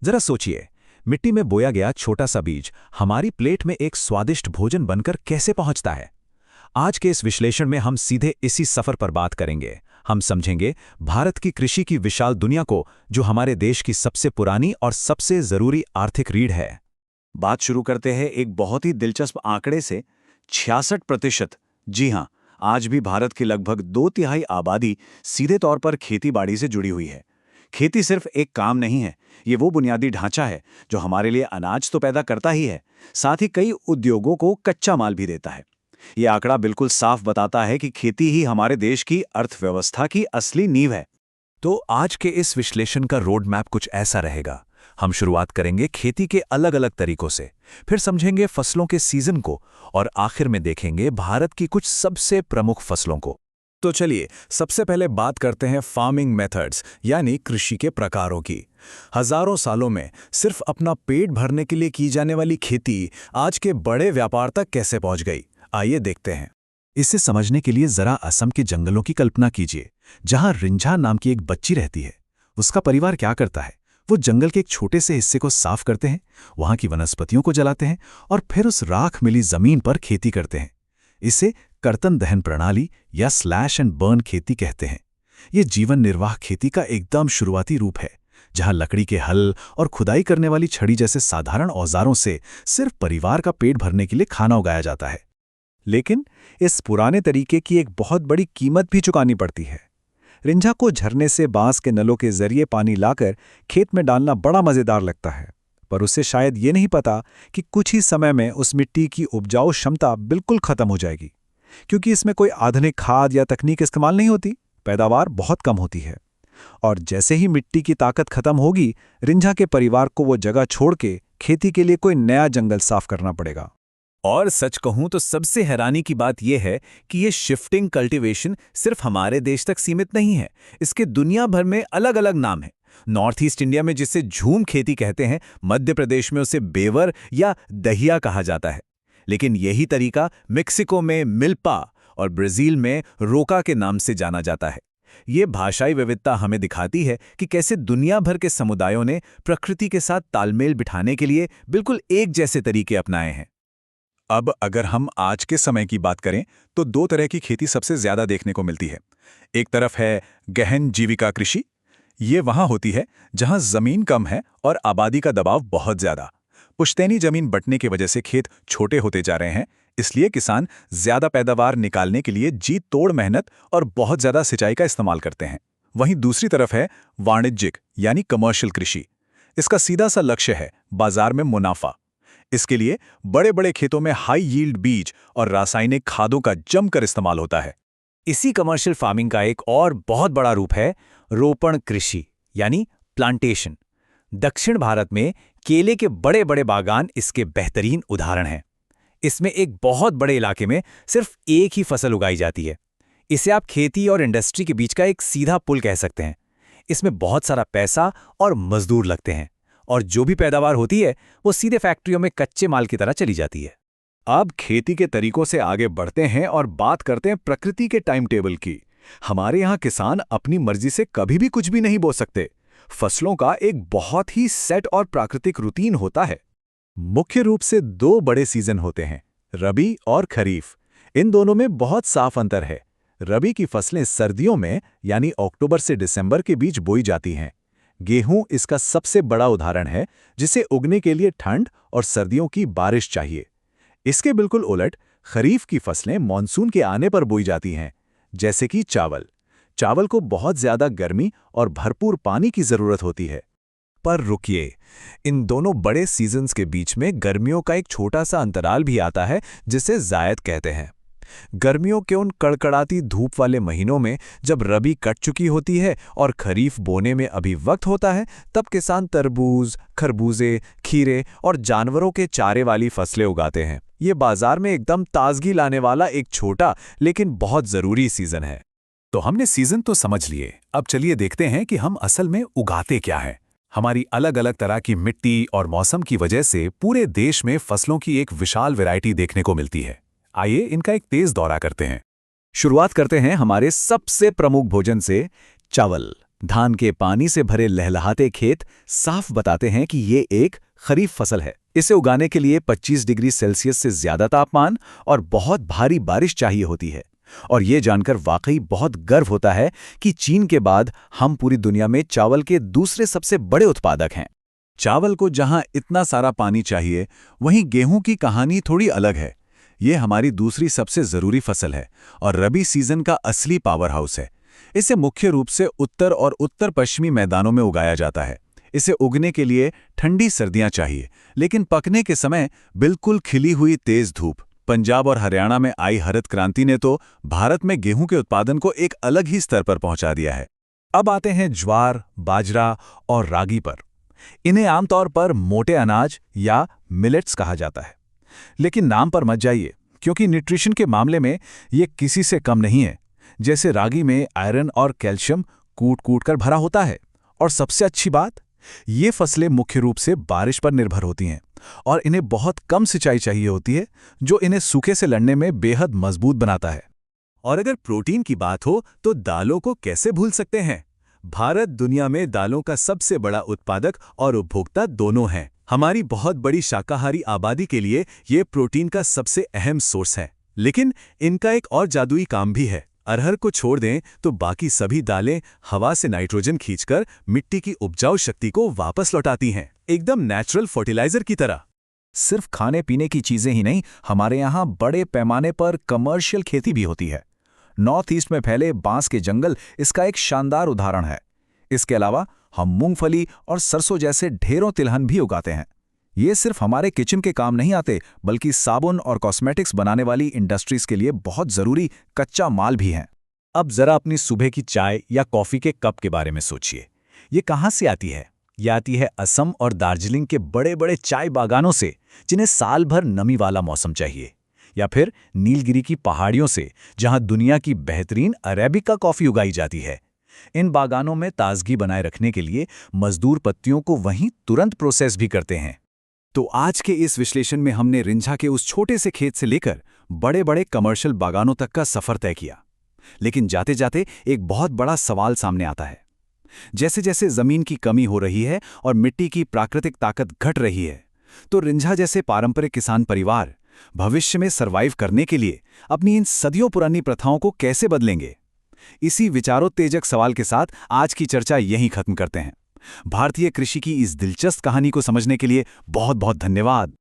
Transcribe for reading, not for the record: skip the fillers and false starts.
जरा सोचिए, मिट्टी में बोया गया छोटा सा बीज हमारी प्लेट में एक स्वादिष्ट भोजन बनकर कैसे पहुंचता है। आज के इस विश्लेषण में हम सीधे इसी सफर पर बात करेंगे। हम समझेंगे भारत की कृषि की विशाल दुनिया को, जो हमारे देश की सबसे पुरानी और सबसे जरूरी आर्थिक रीढ़ है। बात शुरू करते हैं एक बहुत ही दिलचस्प आंकड़े से। 66%, जी हां, आज भी भारत की लगभग 2/3 आबादी सीधे तौर पर खेती-बाड़ी से जुड़ी हुई है। खेती सिर्फ एक काम नहीं है, ये वो बुनियादी ढांचा है जो हमारे लिए अनाज तो पैदा करता ही है, साथ ही कई उद्योगों को कच्चा माल भी देता है। ये आंकड़ा बिल्कुल साफ बताता है कि खेती ही हमारे देश की अर्थव्यवस्था की असली नींव है। तो आज के इस विश्लेषण का रोड मैप कुछ ऐसा रहेगा। हम शुरुआत करेंगे खेती के अलग अलग तरीकों से, फिर समझेंगे फसलों के सीजन को, और आखिर में देखेंगे भारत की कुछ सबसे प्रमुख फसलों को। तो चलिए सबसे पहले बात करते हैं फार्मिंग मेथड्स, यानी कृषि के प्रकारों की। हजारों सालों में सिर्फ अपना पेट भरने के लिए की जाने वाली खेती आज के बड़े व्यापार तक कैसे पहुंच गई, आइए देखते हैं। इसे समझने के लिए जरा असम के जंगलों की कल्पना कीजिए, जहां रिंझा नाम की एक बच्ची रहती है। उसका परिवार क्या करता है? वो जंगल के एक छोटे से हिस्से को साफ करते हैं, वहां की वनस्पतियों को जलाते हैं और फिर उस राख मिली जमीन पर खेती करते हैं। इसे कर्तन दहन प्रणाली या स्लैश एंड बर्न खेती कहते हैं। ये जीवन निर्वाह खेती का एकदम शुरुआती रूप है, जहां लकड़ी के हल और खुदाई करने वाली छड़ी जैसे साधारण औजारों से सिर्फ परिवार का पेट भरने के लिए खाना उगाया जाता है। लेकिन इस पुराने तरीके की एक बहुत बड़ी कीमत भी चुकानी पड़ती है। रिंझा को झरने से बांस के नलों के जरिए पानी लाकर खेत में डालना बड़ा मजेदार लगता है, पर उसे शायद ये नहीं पता कि कुछ ही समय में उस मिट्टी की उपजाऊ क्षमता बिल्कुल खत्म हो जाएगी। क्योंकि इसमें कोई आधुनिक खाद या तकनीक इस्तेमाल नहीं होती, पैदावार बहुत कम होती है। और जैसे ही मिट्टी की ताकत खत्म होगी, रिंझा के परिवार को वो जगह छोड़ के खेती के लिए कोई नया जंगल साफ करना पड़ेगा। और सच कहूं तो सबसे हैरानी की बात यह है कि ये शिफ्टिंग कल्टीवेशन सिर्फ हमारे देश तक सीमित नहीं है। इसके दुनिया भर में अलग अलग नाम हैं। नॉर्थ ईस्ट इंडिया में जिसे झूम खेती कहते हैं, मध्य प्रदेश में उसे बेवर या दहिया कहा जाता है। लेकिन यही तरीका मेक्सिको में मिल्पा और ब्राजील में रोका के नाम से जाना जाता है। ये भाषाई विविधता हमें दिखाती है कि कैसे दुनिया भर के समुदायों ने प्रकृति के साथ तालमेल बिठाने के लिए बिल्कुल एक जैसे तरीके अपनाए हैं। अब अगर हम आज के समय की बात करें तो दो तरह की खेती सबसे ज्यादा देखने को मिलती है। एक तरफ है गहन जीविका कृषि। ये वहां होती है जहां जमीन कम है और आबादी का दबाव बहुत ज्यादा। पुश्तैनी जमीन बंटने की वजह से खेत छोटे होते जा रहे हैं, इसलिए किसान ज्यादा पैदावार निकालने के लिए जी तोड़ मेहनत और बहुत ज्यादा सिंचाई का इस्तेमाल करते हैं। वहीं दूसरी तरफ है वाणिज्यिक यानी कमर्शियल कृषि। इसका सीधा सा लक्ष्य है बाजार में मुनाफा। इसके लिए बड़े बड़े खेतों में हाई यील्ड बीज और रासायनिक खादों का जमकर इस्तेमाल होता है। इसी कमर्शियल फार्मिंग का एक और बहुत बड़ा रूप है रोपण कृषि यानी प्लांटेशन। दक्षिण भारत में केले के बड़े बड़े बागान इसके बेहतरीन उदाहरण हैं। इसमें एक बहुत बड़े इलाके में सिर्फ एक ही फसल उगाई जाती है। इसे आप खेती और इंडस्ट्री के बीच का एक सीधा पुल कह सकते हैं। इसमें बहुत सारा पैसा और मजदूर लगते हैं, और जो भी पैदावार होती है वो सीधे फैक्ट्रियों में कच्चे माल की तरह चली जाती है। अब खेती के तरीकों से आगे बढ़ते हैं और बात करते हैं प्रकृति के टाइम टेबल की। हमारे यहाँ किसान अपनी मर्जी से कभी भी कुछ भी नहीं बो सकते। फसलों का एक बहुत ही सेट और प्राकृतिक रूटीन होता है। मुख्य रूप से दो बड़े सीजन होते हैं, रबी और खरीफ। इन दोनों में बहुत साफ अंतर है। रबी की फसलें सर्दियों में यानी अक्टूबर से दिसंबर के बीच बोई जाती हैं। गेहूं इसका सबसे बड़ा उदाहरण है, जिसे उगने के लिए ठंड और सर्दियों की बारिश चाहिए। इसके बिल्कुल उलट खरीफ की फसलें मानसून के आने पर बोई जाती हैं, जैसे कि चावल। चावल को बहुत ज्यादा गर्मी और भरपूर पानी की जरूरत होती है। पर रुकिए, इन दोनों बड़े सीजन्स के बीच में गर्मियों का एक छोटा सा अंतराल भी आता है, जिसे जायद कहते हैं। गर्मियों के उन कड़कड़ाती धूप वाले महीनों में जब रबी कट चुकी होती है और खरीफ बोने में अभी वक्त होता है, तब किसान तरबूज, खरबूजे, खीरे और जानवरों के चारे वाली फसलें उगाते हैं। ये बाजार में एकदम ताजगी लाने वाला एक छोटा लेकिन बहुत जरूरी सीजन है। तो हमने सीजन तो समझ लिए, अब चलिए देखते हैं कि हम असल में उगाते क्या हैं। हमारी अलग अलग तरह की मिट्टी और मौसम की वजह से पूरे देश में फसलों की एक विशाल वैरायटी देखने को मिलती है। आइए इनका एक तेज दौरा करते हैं। शुरुआत करते हैं हमारे सबसे प्रमुख भोजन से, चावल। धान के पानी से भरे लहलहाते खेत साफ बताते हैं कि ये एक खरीफ फसल है। इसे उगाने के लिए 25 डिग्री सेल्सियस से ज्यादा तापमान और बहुत भारी बारिश चाहिए होती है। और ये जानकर वाकई बहुत गर्व होता है कि चीन के बाद हम पूरी दुनिया में चावल के दूसरे सबसे बड़े उत्पादक हैं। चावल को जहां इतना सारा पानी चाहिए, वहीं गेहूं की कहानी थोड़ी अलग है। ये हमारी दूसरी सबसे जरूरी फसल है और रबी सीजन का असली पावर हाउस है। इसे मुख्य रूप से उत्तर और उत्तर पश्चिमी मैदानों में उगाया जाता है। इसे उगने के लिए ठंडी सर्दियां चाहिए, लेकिन पकने के समय बिल्कुल खिली हुई तेज धूप। पंजाब और हरियाणा में आई हरित क्रांति ने तो भारत में गेहूं के उत्पादन को एक अलग ही स्तर पर पहुंचा दिया है। अब आते हैं ज्वार, बाजरा और रागी पर। इन्हें आमतौर पर मोटे अनाज या मिलेट्स कहा जाता है, लेकिन नाम पर मत जाइए, क्योंकि न्यूट्रिशन के मामले में ये किसी से कम नहीं है। जैसे रागी में आयरन और कैल्शियम कूट कूट कर भरा होता है। और सबसे अच्छी बात, ये फसलें मुख्य रूप से बारिश पर निर्भर होती हैं और इन्हें बहुत कम सिंचाई चाहिए होती है, जो इन्हें सूखे से लड़ने में बेहद मजबूत बनाता है। और अगर प्रोटीन की बात हो तो दालों को कैसे भूल सकते हैं। भारत दुनिया में दालों का सबसे बड़ा उत्पादक और उपभोक्ता दोनों हैं। हमारी बहुत बड़ी शाकाहारी आबादी के लिए ये प्रोटीन का सबसे अहम सोर्स है। लेकिन इनका एक और जादुई काम भी है। अरहर को छोड़ दें तो बाकी सभी दालें हवा से नाइट्रोजन खींचकर मिट्टी की उपजाऊ शक्ति को वापस लौटाती हैं, एकदम नेचुरल फर्टिलाइजर की तरह। सिर्फ खाने पीने की चीजें ही नहीं, हमारे यहाँ बड़े पैमाने पर कमर्शियल खेती भी होती है। नॉर्थ ईस्ट में फैले बांस के जंगल इसका एक शानदार उदाहरण है। इसके अलावा हम मूंगफली और सरसों जैसे ढेरों तिलहन भी उगाते हैं। ये सिर्फ हमारे किचन के काम नहीं आते, बल्कि साबुन और कॉस्मेटिक्स बनाने वाली इंडस्ट्रीज के लिए बहुत जरूरी कच्चा माल भी हैं। अब जरा अपनी सुबह की चाय या कॉफी के कप के बारे में सोचिए। ये कहाँ से आती है? ये आती है असम और दार्जिलिंग के बड़े बड़े चाय बागानों से, जिन्हें साल भर नमी वाला मौसम चाहिए। या फिर नीलगिरी की पहाड़ियों से, जहां दुनिया की बेहतरीन अरेबिका कॉफी उगाई जाती है। इन बागानों में ताजगी बनाए रखने के लिए मजदूर पत्तियों को वहीं तुरंत प्रोसेस भी करते हैं। तो आज के इस विश्लेषण में हमने रिंझा के उस छोटे से खेत से लेकर बड़े बड़े कमर्शियल बागानों तक का सफर तय किया। लेकिन जाते जाते एक बहुत बड़ा सवाल सामने आता है। जैसे जैसे जमीन की कमी हो रही है और मिट्टी की प्राकृतिक ताकत घट रही है, तो रिंझा जैसे पारंपरिक किसान परिवार भविष्य में सरवाइव करने के लिए अपनी इन सदियों पुरानी प्रथाओं को कैसे बदलेंगे? इसी विचारोत्तेजक सवाल के साथ आज की चर्चा यहीं खत्म करते हैं। भारतीय कृषि की इस दिलचस्प कहानी को समझने के लिए बहुत बहुत धन्यवाद।